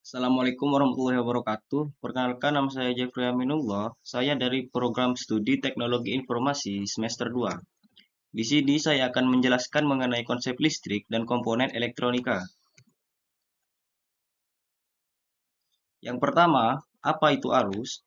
Assalamualaikum warahmatullahi wabarakatuh. Perkenalkan, nama saya Jeffrey Aminullah. Saya dari program studi Teknologi Informasi semester 2. Di sini saya akan menjelaskan mengenai konsep listrik dan komponen elektronika. Yang pertama, apa itu arus?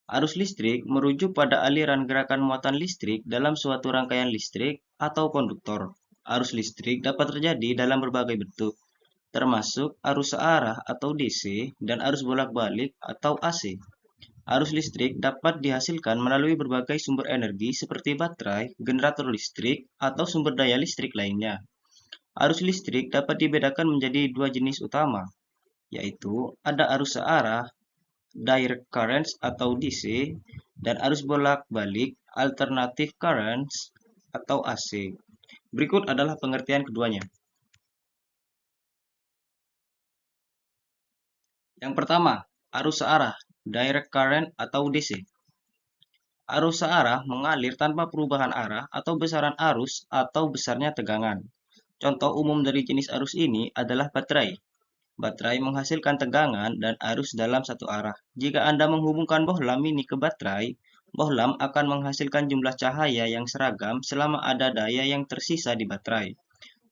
Arus listrik merujuk pada aliran gerakan muatan listrik dalam suatu rangkaian listrik atau konduktor. Arus listrik dapat terjadi dalam berbagai bentuk, termasuk arus searah atau DC dan arus bolak-balik atau AC. Arus listrik dapat dihasilkan melalui berbagai sumber energi seperti baterai, generator listrik, atau sumber daya listrik lainnya. Arus listrik dapat dibedakan menjadi dua jenis utama, yaitu ada arus searah, direct currents atau DC, dan arus bolak-balik, alternative currents atau AC. Berikut adalah pengertian keduanya. Yang pertama, arus searah, direct current atau DC. Arus searah mengalir tanpa perubahan arah atau besaran arus atau besarnya tegangan. Contoh umum dari jenis arus ini adalah baterai. Baterai menghasilkan tegangan dan arus dalam satu arah. Jika Anda menghubungkan bohlam mini ke baterai, bohlam akan menghasilkan jumlah cahaya yang seragam selama ada daya yang tersisa di baterai.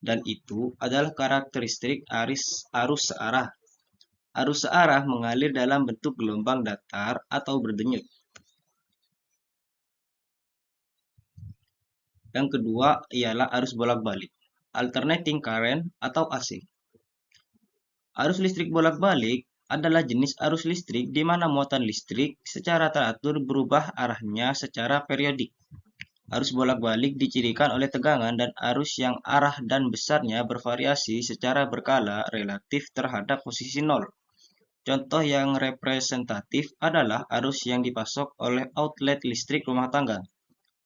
Dan itu adalah karakteristik arus searah. Arus searah mengalir dalam bentuk gelombang datar atau berdenyut. Yang kedua ialah arus bolak-balik, alternating current atau AC. Arus listrik bolak-balik adalah jenis arus listrik di mana muatan listrik secara teratur berubah arahnya secara periodik. Arus bolak-balik dicirikan oleh tegangan dan arus yang arah dan besarnya bervariasi secara berkala relatif terhadap posisi nol. Contoh yang representatif adalah arus yang dipasok oleh outlet listrik rumah tangga.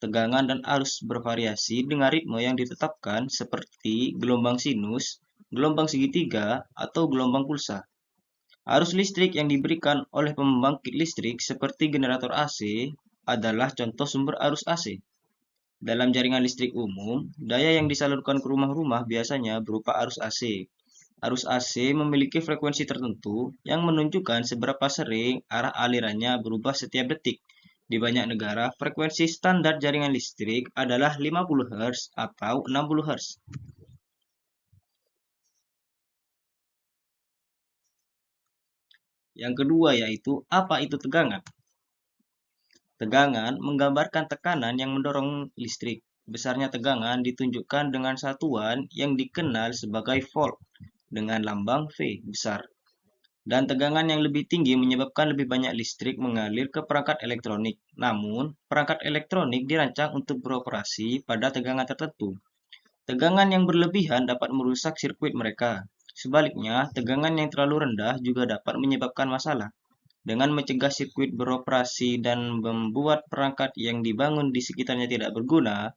Tegangan dan arus bervariasi dengan ritme yang ditetapkan seperti gelombang sinus, gelombang segitiga, atau gelombang pulsa. Arus listrik yang diberikan oleh pembangkit listrik seperti generator AC adalah contoh sumber arus AC. Dalam jaringan listrik umum, daya yang disalurkan ke rumah-rumah biasanya berupa arus AC. Arus AC memiliki frekuensi tertentu yang menunjukkan seberapa sering arah alirannya berubah setiap detik. Di banyak negara, frekuensi standar jaringan listrik adalah 50 Hz atau 60 Hz. Yang kedua yaitu, apa itu tegangan? Tegangan menggambarkan tekanan yang mendorong listrik. Besarnya tegangan ditunjukkan dengan satuan yang dikenal sebagai volt dengan lambang V besar. Dan tegangan yang lebih tinggi menyebabkan lebih banyak listrik mengalir ke perangkat elektronik. Namun, perangkat elektronik dirancang untuk beroperasi pada tegangan tertentu. Tegangan yang berlebihan dapat merusak sirkuit mereka. Sebaliknya, tegangan yang terlalu rendah juga dapat menyebabkan masalah. Dengan mencegah sirkuit beroperasi dan membuat perangkat yang dibangun di sekitarnya tidak berguna,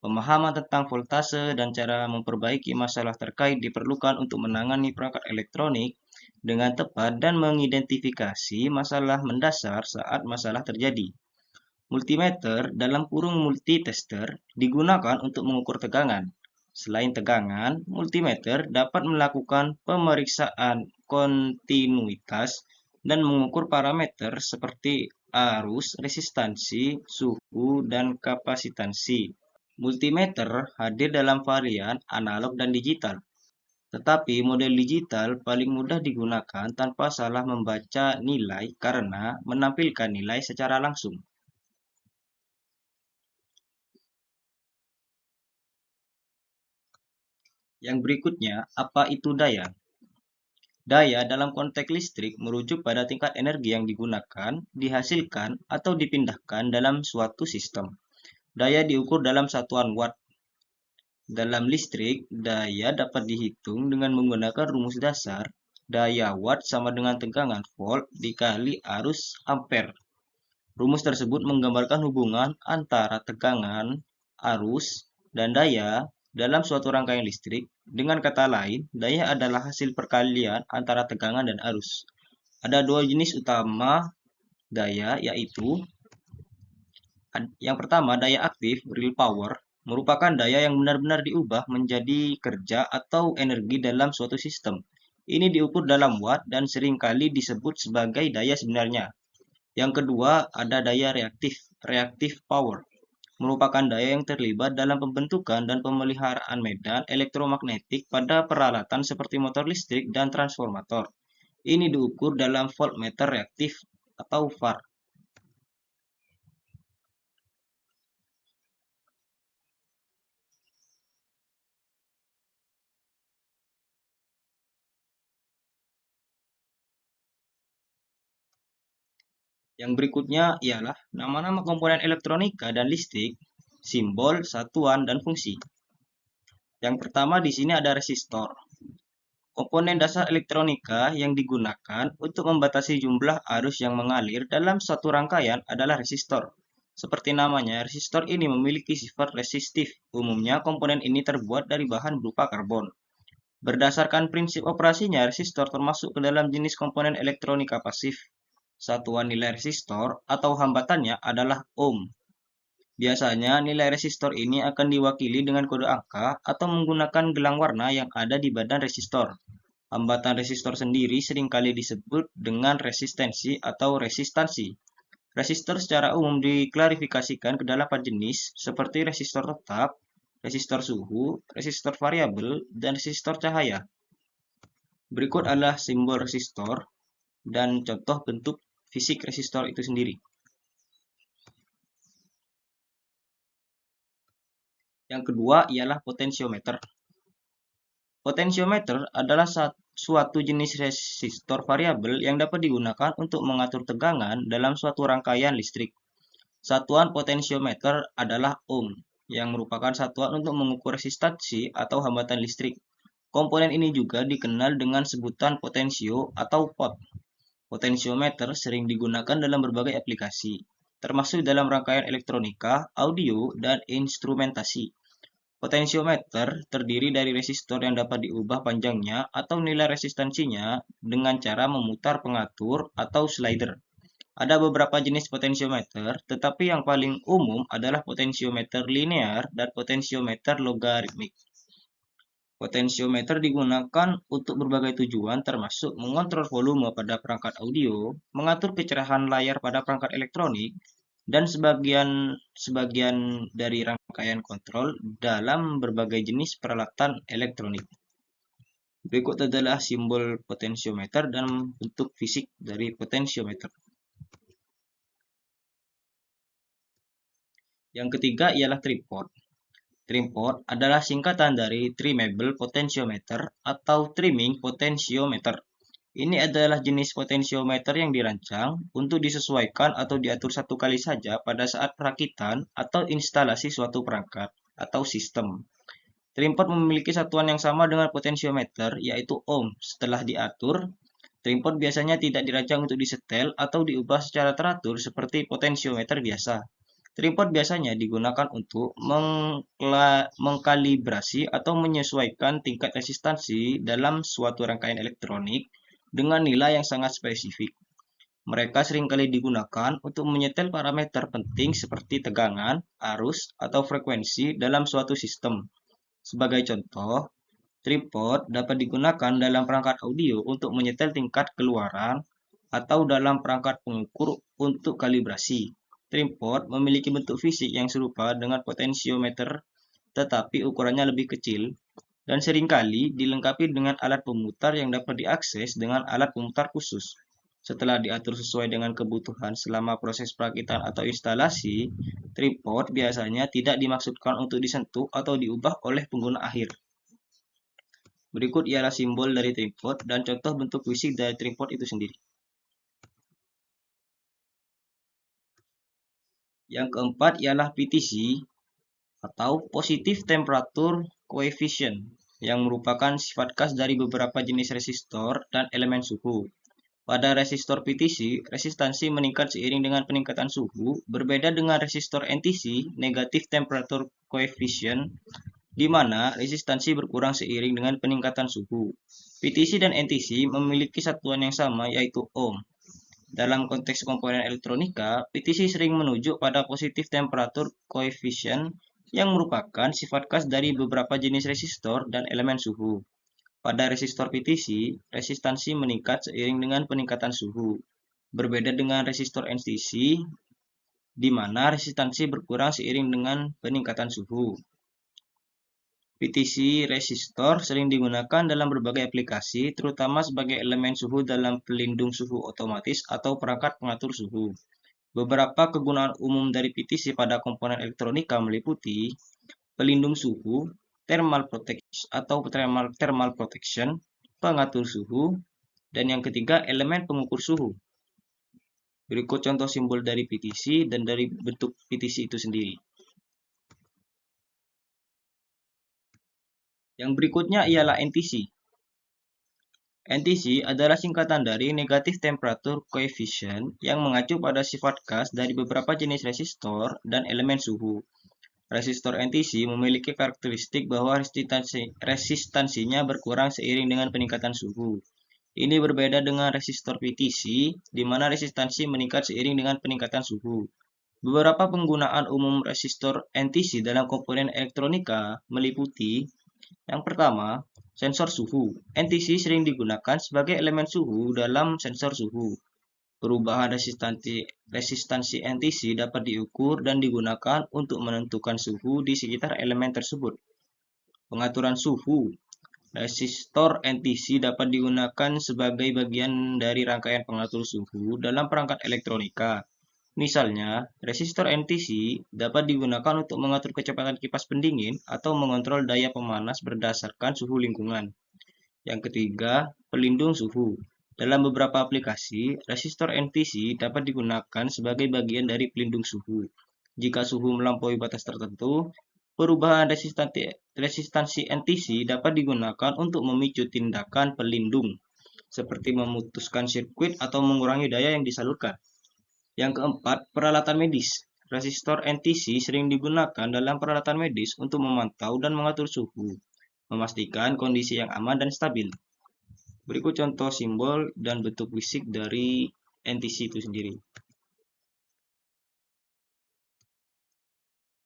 pemahaman tentang voltase dan cara memperbaiki masalah terkait diperlukan untuk menangani perangkat elektronik dengan tepat dan mengidentifikasi masalah mendasar saat masalah terjadi. Multimeter dalam kurung multitester digunakan untuk mengukur tegangan. Selain tegangan, multimeter dapat melakukan pemeriksaan kontinuitas dan mengukur parameter seperti arus, resistansi, suhu, dan kapasitansi. Multimeter hadir dalam varian analog dan digital. Tetapi model digital paling mudah digunakan tanpa salah membaca nilai karena menampilkan nilai secara langsung. Yang berikutnya, apa itu daya? Daya dalam konteks listrik merujuk pada tingkat energi yang digunakan, dihasilkan, atau dipindahkan dalam suatu sistem. Daya diukur dalam satuan watt. Dalam listrik, daya dapat dihitung dengan menggunakan rumus dasar. Daya watt sama dengan tegangan volt dikali arus ampere. Rumus tersebut menggambarkan hubungan antara tegangan, arus, dan daya dalam suatu rangkaian listrik. Dengan kata lain, daya adalah hasil perkalian antara tegangan dan arus. Ada dua jenis utama daya, yaitu yang pertama daya aktif, real power, merupakan daya yang benar-benar diubah menjadi kerja atau energi dalam suatu sistem. Ini diukur dalam watt dan seringkali disebut sebagai daya sebenarnya. Yang kedua, ada daya reactive power, merupakan daya yang terlibat dalam pembentukan dan pemeliharaan medan elektromagnetik pada peralatan seperti motor listrik dan transformator. Ini diukur dalam voltmeter reaktif atau VAR. Yang berikutnya ialah nama-nama komponen elektronika dan listrik, simbol, satuan, dan fungsi. Yang pertama di sini ada resistor. Komponen dasar elektronika yang digunakan untuk membatasi jumlah arus yang mengalir dalam suatu rangkaian adalah resistor. Seperti namanya, resistor ini memiliki sifat resistif. Umumnya, komponen ini terbuat dari bahan berupa karbon. Berdasarkan prinsip operasinya, resistor termasuk ke dalam jenis komponen elektronika pasif. Satuan nilai resistor atau hambatannya adalah ohm. Biasanya, nilai resistor ini akan diwakili dengan kode angka atau menggunakan gelang warna yang ada di badan resistor. Hambatan resistor sendiri seringkali disebut dengan resistensi atau resistansi. Resistor secara umum diklarifikasikan ke dalam 4 jenis, seperti resistor tetap, resistor suhu, resistor variabel, dan resistor cahaya. Berikut adalah simbol resistor dan contoh bentuk fisik resistor itu sendiri. Yang kedua ialah potensiometer. Potensiometer adalah suatu jenis resistor variabel yang dapat digunakan untuk mengatur tegangan dalam suatu rangkaian listrik. Satuan potensiometer adalah ohm, yang merupakan satuan untuk mengukur resistansi atau hambatan listrik. Komponen ini juga dikenal dengan sebutan potensio atau pot. Potensiometer sering digunakan dalam berbagai aplikasi, termasuk dalam rangkaian elektronika, audio, dan instrumentasi. Potensiometer terdiri dari resistor yang dapat diubah panjangnya atau nilai resistansinya dengan cara memutar pengatur atau slider. Ada beberapa jenis potensiometer, tetapi yang paling umum adalah potensiometer linear dan potensiometer logaritmik. Potensiometer digunakan untuk berbagai tujuan termasuk mengontrol volume pada perangkat audio, mengatur kecerahan layar pada perangkat elektronik, dan sebagian dari rangkaian kontrol dalam berbagai jenis peralatan elektronik. Berikut adalah simbol potensiometer dan bentuk fisik dari potensiometer. Yang ketiga ialah tripod. Tripod adalah singkatan dari trimmable potentiometer atau trimming potentiometer. Ini adalah jenis potensiometer yang dirancang untuk disesuaikan atau diatur satu kali saja pada saat perakitan atau instalasi suatu perangkat atau sistem. Tripod memiliki satuan yang sama dengan potensiometer, yaitu ohm. Setelah diatur, tripod biasanya tidak dirancang untuk disetel atau diubah secara teratur seperti potensiometer biasa. Tripod biasanya digunakan untuk mengkalibrasi atau menyesuaikan tingkat resistansi dalam suatu rangkaian elektronik dengan nilai yang sangat spesifik. Mereka seringkali digunakan untuk menyetel parameter penting seperti tegangan, arus, atau frekuensi dalam suatu sistem. Sebagai contoh, tripod dapat digunakan dalam perangkat audio untuk menyetel tingkat keluaran atau dalam perangkat pengukur untuk kalibrasi. Tripod memiliki bentuk fisik yang serupa dengan potensiometer, tetapi ukurannya lebih kecil dan seringkali dilengkapi dengan alat pemutar yang dapat diakses dengan alat pemutar khusus. Setelah diatur sesuai dengan kebutuhan selama proses perakitan atau instalasi, tripod biasanya tidak dimaksudkan untuk disentuh atau diubah oleh pengguna akhir. Berikut ialah simbol dari tripod dan contoh bentuk fisik dari tripod itu sendiri. Yang keempat ialah PTC atau Positive Temperature Coefficient yang merupakan sifat khas dari beberapa jenis resistor dan elemen suhu. Pada resistor PTC, resistansi meningkat seiring dengan peningkatan suhu, berbeda dengan resistor NTC, Negative Temperature Coefficient, di mana resistansi berkurang seiring dengan peningkatan suhu. PTC dan NTC memiliki satuan yang sama, yaitu ohm. Dalam konteks komponen elektronika, PTC sering menunjuk pada Positive Temperature Coefficient yang merupakan sifat khas dari beberapa jenis resistor dan elemen suhu. Pada resistor PTC, resistansi meningkat seiring dengan peningkatan suhu. Berbeda dengan resistor NTC, di mana resistansi berkurang seiring dengan peningkatan suhu. PTC resistor sering digunakan dalam berbagai aplikasi, terutama sebagai elemen suhu dalam pelindung suhu otomatis atau perangkat pengatur suhu. Beberapa kegunaan umum dari PTC pada komponen elektronika meliputi pelindung suhu, thermal protection, pengatur suhu, dan yang ketiga elemen pengukur suhu. Berikut contoh simbol dari PTC dan dari bentuk PTC itu sendiri. Yang berikutnya ialah NTC. NTC adalah singkatan dari Negative Temperature Coefficient yang mengacu pada sifat gas dari beberapa jenis resistor dan elemen suhu. Resistor NTC memiliki karakteristik bahwa resistansinya berkurang seiring dengan peningkatan suhu. Ini berbeda dengan resistor PTC, di mana resistansi meningkat seiring dengan peningkatan suhu. Beberapa penggunaan umum resistor NTC dalam komponen elektronika meliputi yang pertama, sensor suhu. NTC sering digunakan sebagai elemen suhu dalam sensor suhu. Perubahan resistansi NTC dapat diukur dan digunakan untuk menentukan suhu di sekitar elemen tersebut. Pengaturan suhu. Resistor NTC dapat digunakan sebagai bagian dari rangkaian pengatur suhu dalam perangkat elektronika. Misalnya, resistor NTC dapat digunakan untuk mengatur kecepatan kipas pendingin atau mengontrol daya pemanas berdasarkan suhu lingkungan. Yang ketiga, pelindung suhu. Dalam beberapa aplikasi, resistor NTC dapat digunakan sebagai bagian dari pelindung suhu. Jika suhu melampaui batas tertentu, perubahan resistansi NTC dapat digunakan untuk memicu tindakan pelindung, seperti memutuskan sirkuit atau mengurangi daya yang disalurkan. Yang keempat, peralatan medis. Resistor NTC sering digunakan dalam peralatan medis untuk memantau dan mengatur suhu, memastikan kondisi yang aman dan stabil. Berikut contoh simbol dan bentuk fisik dari NTC itu sendiri.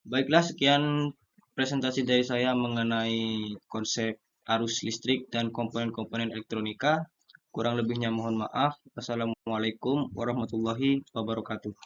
Baiklah, sekian presentasi dari saya mengenai konsep arus listrik dan komponen-komponen elektronika. Kurang lebihnya mohon maaf. Wassalamualaikum warahmatullahi wabarakatuh.